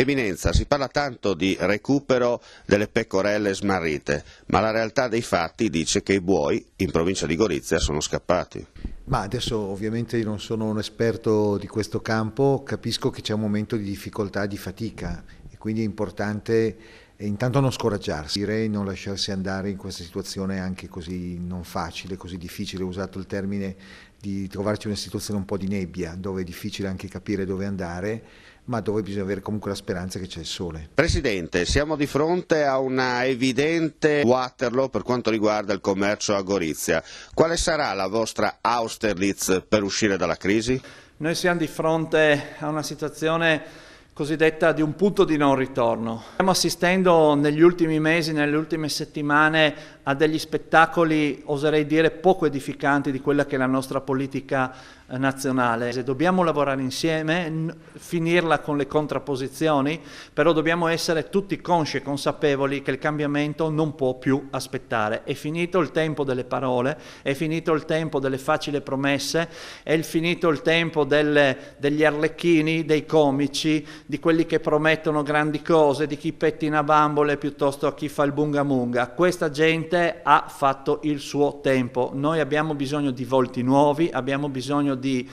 Eminenza, si parla tanto di recupero delle pecorelle smarrite, ma la realtà dei fatti dice che i buoi in provincia di Gorizia sono scappati. Ma adesso ovviamente io non sono un esperto di questo campo, capisco che c'è un momento di difficoltà, di fatica e quindi è importante intanto non scoraggiarsi, direi non lasciarsi andare in questa situazione anche così non facile, così difficile. Ho usato il termine di trovarci in una situazione un po' di nebbia, dove è difficile anche capire dove andare, ma dove bisogna avere comunque la speranza che c'è il sole. Presidente, siamo di fronte a una evidente Waterloo per quanto riguarda il commercio a Gorizia. Quale sarà la vostra Austerlitz per uscire dalla crisi? Noi siamo di fronte a una situazione cosiddetta di un punto di non ritorno. Stiamo assistendo negli ultimi mesi, nelle ultime settimane a degli spettacoli, oserei dire, poco edificanti di quella che è la nostra politica nazionale. Dobbiamo lavorare insieme, finirla con le contrapposizioni, però dobbiamo essere tutti consci e consapevoli che il cambiamento non può più aspettare. È finito il tempo delle parole, è finito il tempo delle facili promesse, è finito il tempo degli arlecchini, dei comici, di quelli che promettono grandi cose, di chi pettina bambole piuttosto a chi fa il bunga munga. Questa gente ha fatto il suo tempo. Noi abbiamo bisogno di volti nuovi, abbiamo bisogno di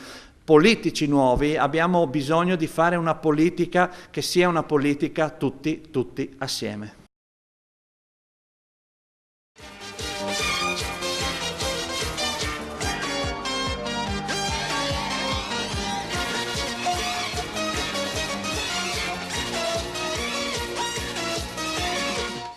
politici nuovi, abbiamo bisogno di fare una politica che sia una politica tutti assieme.